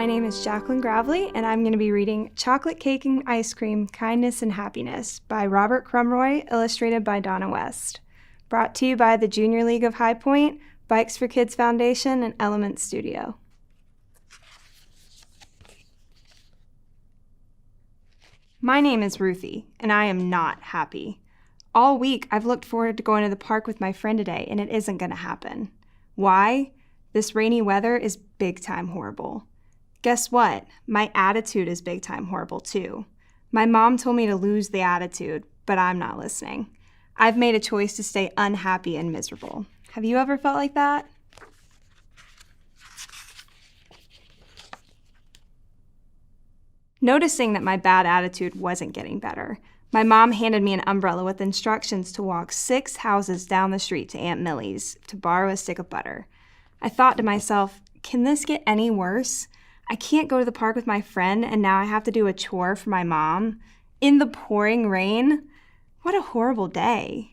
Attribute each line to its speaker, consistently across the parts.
Speaker 1: My name is Jacqueline Gravely, and I'm going to be reading Chocolate Cake and Ice Cream, Kindness and Happiness by Robert Crumroy, illustrated by Donna West. Brought to you by the Junior League of High Point, Bikes for Kids Foundation, and Element Studio. My name is Ruthie, and I am not happy. All week, I've looked forward to going to the park with my friend today, and it isn't going to happen. Why? This rainy weather is big-time horrible. Guess what? My attitude is big-time horrible, too. My mom told me to lose the attitude, but I'm not listening. I've made a choice to stay unhappy and miserable. Have you ever felt like that? Noticing that my bad attitude wasn't getting better, my mom handed me an umbrella with instructions to walk 6 houses down the street to Aunt Millie's to borrow a stick of butter. I thought to myself, can this get any worse? I can't go to the park with my friend, and now I have to do a chore for my mom in the pouring rain. What a horrible day.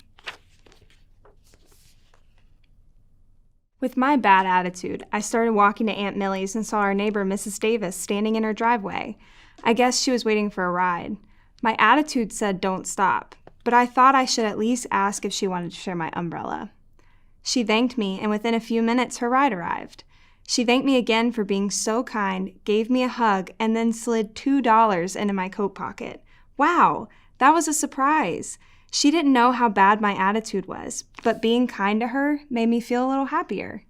Speaker 1: With my bad attitude, I started walking to Aunt Millie's and saw our neighbor, Mrs. Davis, standing in her driveway. I guess she was waiting for a ride. My attitude said don't stop, but I thought I should at least ask if she wanted to share my umbrella. She thanked me, and within a few minutes, her ride arrived. She thanked me again for being so kind, gave me a hug, and then slid $2 into my coat pocket. Wow, that was a surprise. She didn't know how bad my attitude was, but being kind to her made me feel a little happier.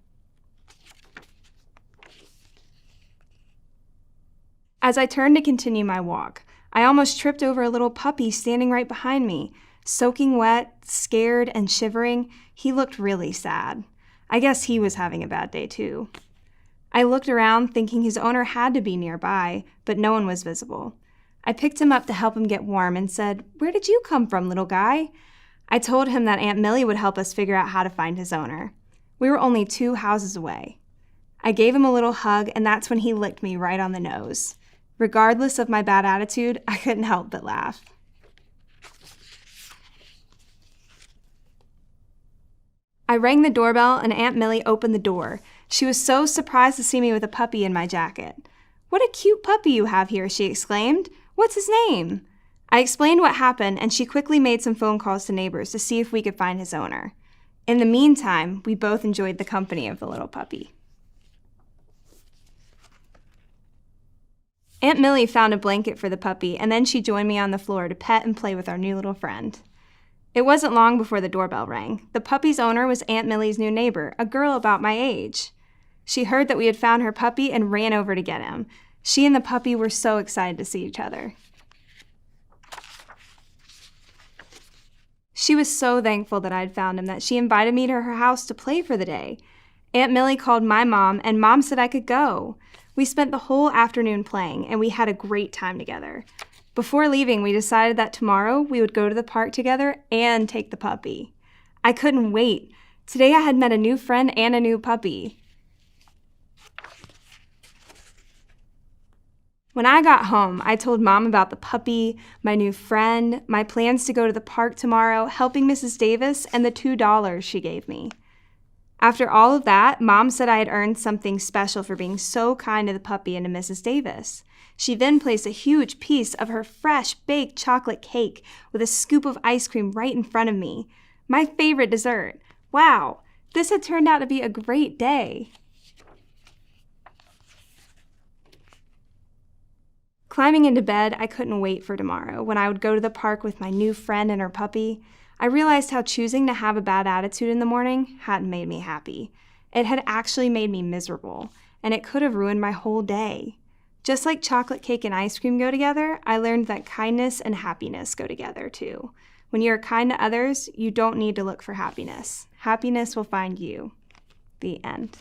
Speaker 1: As I turned to continue my walk, I almost tripped over a little puppy standing right behind me. Soaking wet, scared, and shivering, he looked really sad. I guess he was having a bad day too. I looked around thinking his owner had to be nearby, but no one was visible. I picked him up to help him get warm and said, "Where did you come from, little guy?" I told him that Aunt Millie would help us figure out how to find his owner. We were only 2 houses away. I gave him a little hug, and that's when he licked me right on the nose. Regardless of my bad attitude, I couldn't help but laugh. I rang the doorbell, and Aunt Millie opened the door. She was so surprised to see me with a puppy in my jacket. "What a cute puppy you have here," she exclaimed. "What's his name?" I explained what happened, and she quickly made some phone calls to neighbors to see if we could find his owner. In the meantime, we both enjoyed the company of the little puppy. Aunt Millie found a blanket for the puppy, and then she joined me on the floor to pet and play with our new little friend. It wasn't long before the doorbell rang. The puppy's owner was Aunt Millie's new neighbor, a girl about my age. She heard that we had found her puppy and ran over to get him. She and the puppy were so excited to see each other. She was so thankful that I had found him that she invited me to her house to play for the day. Aunt Millie called my mom, and Mom said I could go. We spent the whole afternoon playing, and we had a great time together. Before leaving, we decided that tomorrow we would go to the park together and take the puppy. I couldn't wait. Today I had met a new friend and a new puppy. When I got home, I told Mom about the puppy, my new friend, my plans to go to the park tomorrow, helping Mrs. Davis, and the $2 she gave me. After all of that, Mom said I had earned something special for being so kind to the puppy and to Mrs. Davis. She then placed a huge piece of her fresh baked chocolate cake with a scoop of ice cream right in front of me. My favorite dessert. Wow, this had turned out to be a great day. Climbing into bed, I couldn't wait for tomorrow, when I would go to the park with my new friend and her puppy. I realized how choosing to have a bad attitude in the morning hadn't made me happy. It had actually made me miserable, and it could have ruined my whole day. Just like chocolate cake and ice cream go together, I learned that kindness and happiness go together too. When you are kind to others, you don't need to look for happiness. Happiness will find you. The end.